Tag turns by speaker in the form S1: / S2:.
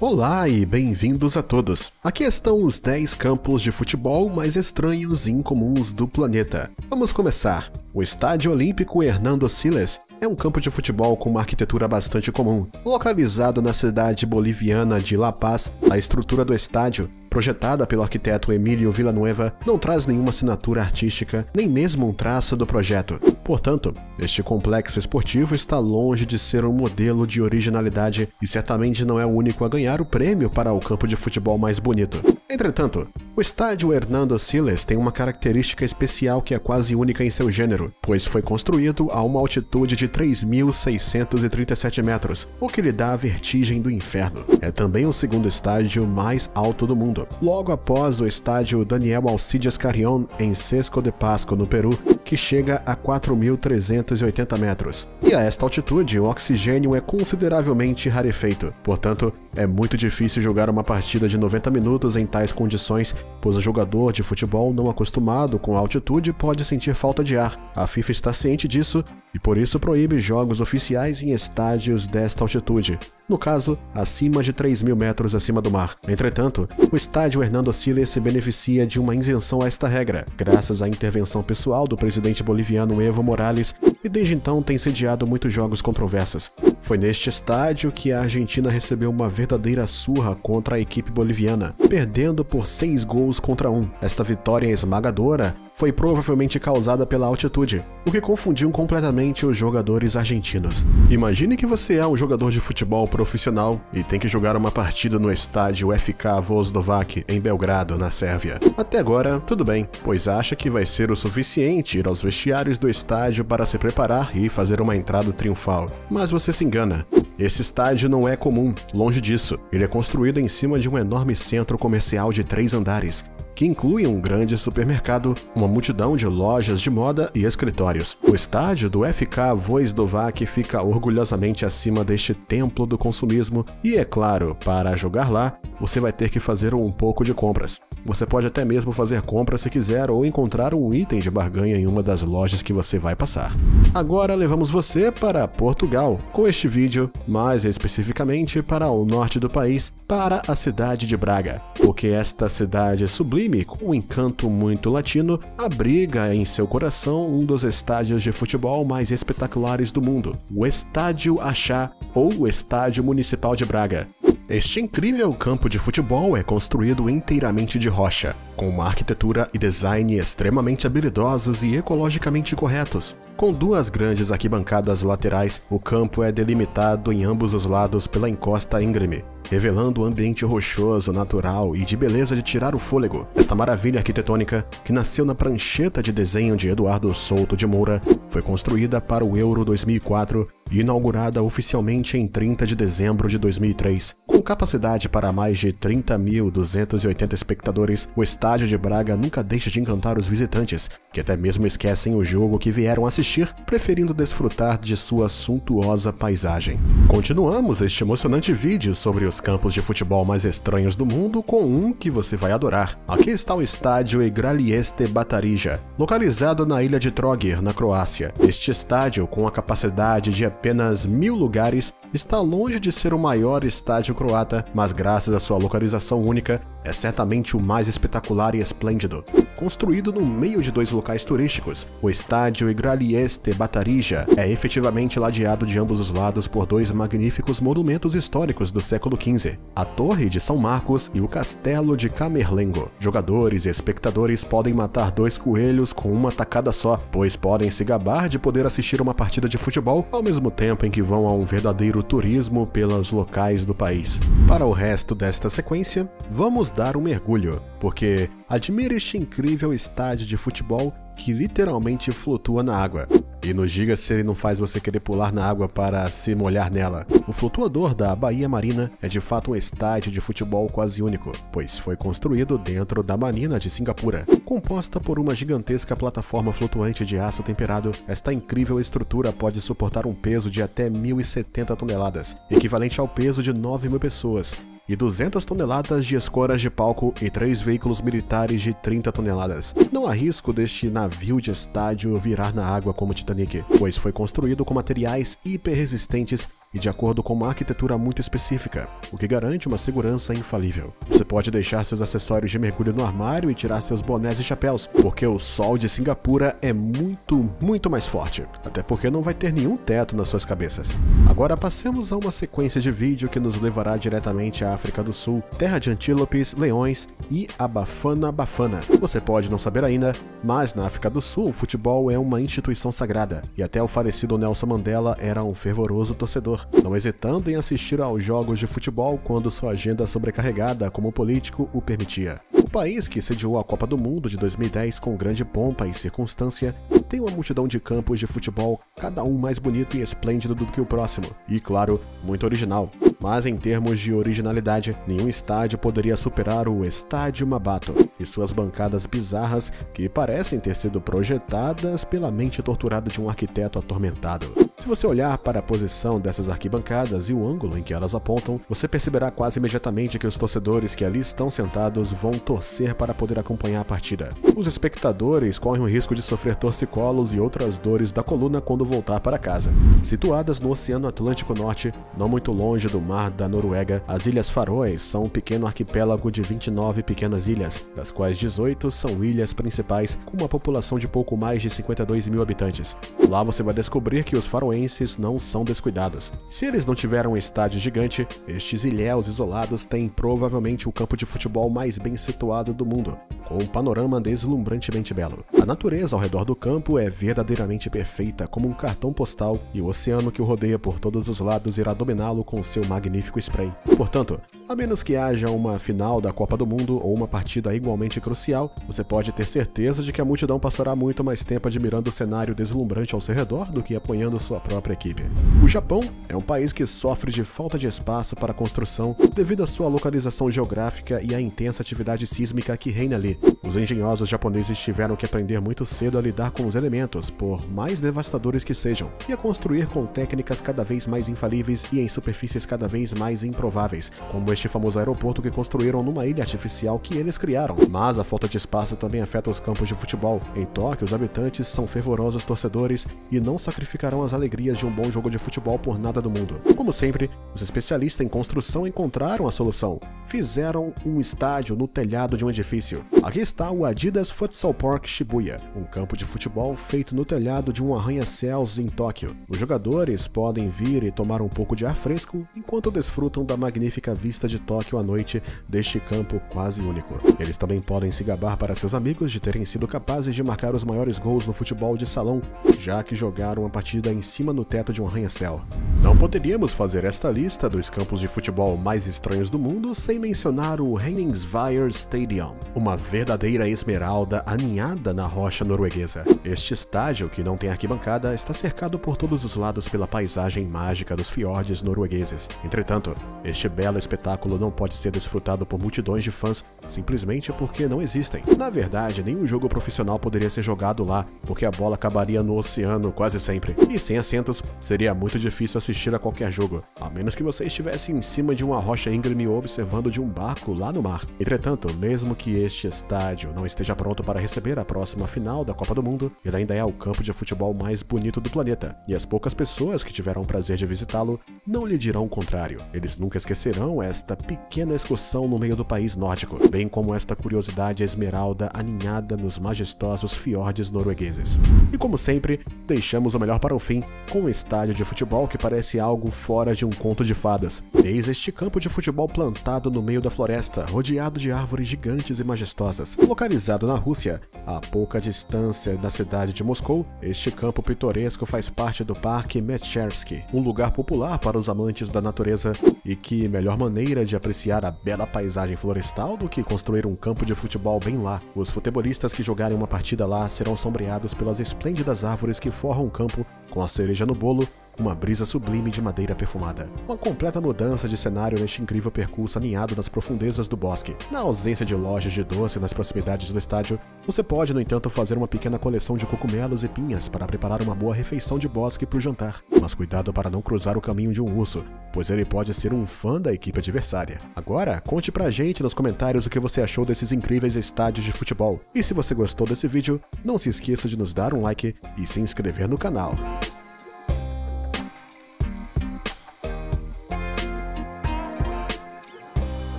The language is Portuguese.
S1: Olá e bem-vindos a todos. Aqui estão os 10 campos de futebol mais estranhos e incomuns do planeta. Vamos começar. O Estádio Olímpico Hernando Siles é um campo de futebol com uma arquitetura bastante comum. Localizado na cidade boliviana de La Paz, a estrutura do estádio, projetada pelo arquiteto Emílio Villanueva, não traz nenhuma assinatura artística, nem mesmo um traço do projeto. Portanto, este complexo esportivo está longe de ser um modelo de originalidade e certamente não é o único a ganhar o prêmio para o campo de futebol mais bonito. Entretanto, o estádio Hernando Siles tem uma característica especial que é quase única em seu gênero, pois foi construído a uma altitude de 3.637 metros, o que lhe dá a vertigem do inferno. É também o segundo estádio mais alto do mundo, logo após o estádio Daniel Alcides Carrión em Sesco de Pasco, no Peru, que chega a 4.380 metros. E a esta altitude, o oxigênio é consideravelmente rarefeito, portanto, é muito difícil jogar uma partida de 90 minutos em tais condições, pois o jogador de futebol não acostumado com a altitude pode sentir falta de ar. A FIFA está ciente disso e por isso proíbe jogos oficiais em estádios desta altitude, no caso, acima de 3.000 metros acima do mar. Entretanto, o estádio Hernando Siles se beneficia de uma isenção a esta regra, graças à intervenção pessoal do presidente boliviano Evo Morales, e desde então tem sediado muitos jogos controversos. Foi neste estádio que a Argentina recebeu uma verdadeira surra contra a equipe boliviana, perdendo por 6 gols contra 1. Esta vitória esmagadora foi provavelmente causada pela altitude, o que confundiu completamente os jogadores argentinos. Imagine que você é um jogador de futebol profissional e tem que jogar uma partida no estádio FK Voždovac em Belgrado, na Sérvia. Até agora, tudo bem, pois acha que vai ser o suficiente ir aos vestiários do estádio para se preparar e fazer uma entrada triunfal. Mas você se engana. Esse estádio não é comum, longe disso. Ele é construído em cima de um enorme centro comercial de 3 andares, que inclui um grande supermercado, uma multidão de lojas de moda e escritórios. O estádio do FK Voždovac fica orgulhosamente acima deste templo do consumismo e, é claro, para jogar lá, você vai ter que fazer um pouco de compras. Você pode até mesmo fazer compras se quiser ou encontrar um item de barganha em uma das lojas que você vai passar. Agora levamos você para Portugal, com este vídeo, mais especificamente para o norte do país, para a cidade de Braga, porque esta cidade sublime, com um encanto muito latino, abriga em seu coração um dos estádios de futebol mais espetaculares do mundo, o Estádio Achá, ou o Estádio Municipal de Braga. Este incrível campo de futebol é construído inteiramente de rocha, com uma arquitetura e design extremamente habilidosos e ecologicamente corretos. Com 2 grandes arquibancadas laterais, o campo é delimitado em ambos os lados pela encosta íngreme, revelando um ambiente rochoso, natural e de beleza de tirar o fôlego. Esta maravilha arquitetônica, que nasceu na prancheta de desenho de Eduardo Souto de Moura, foi construída para o Euro 2004 e inaugurada oficialmente em 30 de dezembro de 2003. Com capacidade para mais de 30.280 espectadores, o estádio de Braga nunca deixa de encantar os visitantes, que até mesmo esquecem o jogo que vieram assistir, preferindo desfrutar de sua suntuosa paisagem. Continuamos este emocionante vídeo sobre os campos de futebol mais estranhos do mundo com um que você vai adorar. Aqui está o estádio Igralieste Batarija, localizado na ilha de Trogir, na Croácia. Este estádio, com a capacidade de apenas 1.000 lugares, está longe de ser o maior estádio croata, mas graças à sua localização única, é certamente o mais espetacular e esplêndido. Construído no meio de 2 locais turísticos, o estádio Igralieste Batarija é efetivamente ladeado de ambos os lados por 2 magníficos monumentos históricos do século XV, a Torre de São Marcos e o Castelo de Camerlengo. Jogadores e espectadores podem matar 2 coelhos com uma tacada só, pois podem se gabar de poder assistir uma partida de futebol ao mesmo tempo em que vão a um verdadeiro turismo pelos locais do país. Para o resto desta sequência, vamos dar um mergulho, porque admire este incrível estádio de futebol que literalmente flutua na água. E nos diga se ele não faz você querer pular na água para se molhar nela. O flutuador da Baía Marina é de fato um estádio de futebol quase único, pois foi construído dentro da Marina de Singapura. Composta por uma gigantesca plataforma flutuante de aço temperado, esta incrível estrutura pode suportar um peso de até 1.070 toneladas, equivalente ao peso de 9.000 pessoas, e 200 toneladas de escoras de palco e 3 veículos militares de 30 toneladas. Não há risco deste navio de estádio virar na água como Titanic, pois foi construído com materiais hiperresistentes e de acordo com uma arquitetura muito específica, o que garante uma segurança infalível. Você pode deixar seus acessórios de mergulho no armário e tirar seus bonés e chapéus, porque o sol de Singapura é muito mais forte, até porque não vai ter nenhum teto nas suas cabeças. Agora passemos a uma sequência de vídeo que nos levará diretamente à África do Sul, terra de antílopes, leões e a Bafana Bafana. Você pode não saber ainda, mas na África do Sul o futebol é uma instituição sagrada, e até o falecido Nelson Mandela era um fervoroso torcedor, não hesitando em assistir aos jogos de futebol quando sua agenda sobrecarregada como político o permitia. O país que sediou a Copa do Mundo de 2010 com grande pompa e circunstância tem uma multidão de campos de futebol, cada um mais bonito e esplêndido do que o próximo, e claro, muito original. Mas em termos de originalidade, nenhum estádio poderia superar o Estádio Mabato e suas bancadas bizarras que parecem ter sido projetadas pela mente torturada de um arquiteto atormentado. Se você olhar para a posição dessas arquibancadas e o ângulo em que elas apontam, você perceberá quase imediatamente que os torcedores que ali estão sentados vão torcer para poder acompanhar a partida. Os espectadores correm o risco de sofrer torcicolos e outras dores da coluna quando voltar para casa. Situadas no Oceano Atlântico Norte, não muito longe do Mar da Noruega, as Ilhas Faroes são um pequeno arquipélago de 29 pequenas ilhas, das quais 18 são ilhas principais com uma população de pouco mais de 52 mil habitantes. Lá você vai descobrir que os faroenses não são descuidados. Se eles não tiveram um estádio gigante, estes ilhéus isolados têm provavelmente o campo de futebol mais bem situado do mundo, com um panorama deslumbrantemente belo. A natureza ao redor do campo é verdadeiramente perfeita, como um cartão postal, e o oceano que o rodeia por todos os lados irá dominá-lo com seu magnífico spray. Portanto, a menos que haja uma final da Copa do Mundo ou uma partida igualmente crucial, você pode ter certeza de que a multidão passará muito mais tempo admirando o cenário deslumbrante ao seu redor do que apoiando sua própria equipe. O Japão é um país que sofre de falta de espaço para construção devido à sua localização geográfica e à intensa atividade sísmica que reina ali. Os engenhosos japoneses tiveram que aprender muito cedo a lidar com os elementos, por mais devastadores que sejam, e a construir com técnicas cada vez mais infalíveis e em superfícies cada vez mais improváveis, como este famoso aeroporto que construíram numa ilha artificial que eles criaram. Mas a falta de espaço também afeta os campos de futebol. Em Tóquio, os habitantes são fervorosos torcedores e não sacrificarão as alegrias de um bom jogo de futebol por nada do mundo. Como sempre, os especialistas em construção encontraram a solução. Fizeram um estádio no telhado de um edifício. Aqui está o Adidas Futsal Park Shibuya, um campo de futebol feito no telhado de um arranha-céus em Tóquio. Os jogadores podem vir e tomar um pouco de ar fresco enquanto desfrutam da magnífica vista de Tóquio à noite deste campo quase único. Eles também podem se gabar para seus amigos de terem sido capazes de marcar os maiores gols no futebol de salão, já que jogaram uma partida em cima no teto de um arranha-céu. Não poderíamos fazer esta lista dos campos de futebol mais estranhos do mundo sem mencionar o Henningsvær Stadium, uma verdadeira esmeralda aninhada na rocha norueguesa. Este estádio, que não tem arquibancada, está cercado por todos os lados pela paisagem mágica dos fiordes noruegueses. Entretanto, este belo espetáculo não pode ser desfrutado por multidões de fãs simplesmente porque não existem. Na verdade, nenhum jogo profissional poderia ser jogado lá, porque a bola acabaria no oceano quase sempre. E sem assentos, seria muito difícil assistir a qualquer jogo, a menos que você estivesse em cima de uma rocha íngreme ou observando de um barco lá no mar. Entretanto, mesmo que este estádio não esteja pronto para receber a próxima final da Copa do Mundo, ele ainda é o campo de futebol mais bonito do planeta, e as poucas pessoas que tiveram o prazer de visitá-lo não lhe dirão o contrário. Eles nunca esquecerão esta pequena excursão no meio do país nórdico, bem como esta curiosidade esmeralda aninhada nos majestosos fiordes noruegueses. E como sempre, deixamos o melhor para o fim, com um estádio de futebol que parece algo fora de um conto de fadas. Eis este campo de futebol plantado no meio da floresta, rodeado de árvores gigantes e majestosas. Localizado na Rússia, a pouca distância da cidade de Moscou, este campo pitoresco faz parte do Parque Mestchersky, um lugar popular para os amantes da natureza, e que melhor maneira de apreciar a bela paisagem florestal do que construir um campo de futebol bem lá. Os futebolistas que jogarem uma partida lá serão sombreados pelas esplêndidas árvores que forram o campo, com a cereja no bolo, uma brisa sublime de madeira perfumada. Uma completa mudança de cenário neste incrível percurso aninhado nas profundezas do bosque. Na ausência de lojas de doce nas proximidades do estádio, você pode, no entanto, fazer uma pequena coleção de cogumelos e pinhas para preparar uma boa refeição de bosque para o jantar. Mas cuidado para não cruzar o caminho de um urso, pois ele pode ser um fã da equipe adversária. Agora, conte pra gente nos comentários o que você achou desses incríveis estádios de futebol. E se você gostou desse vídeo, não se esqueça de nos dar um like e se inscrever no canal.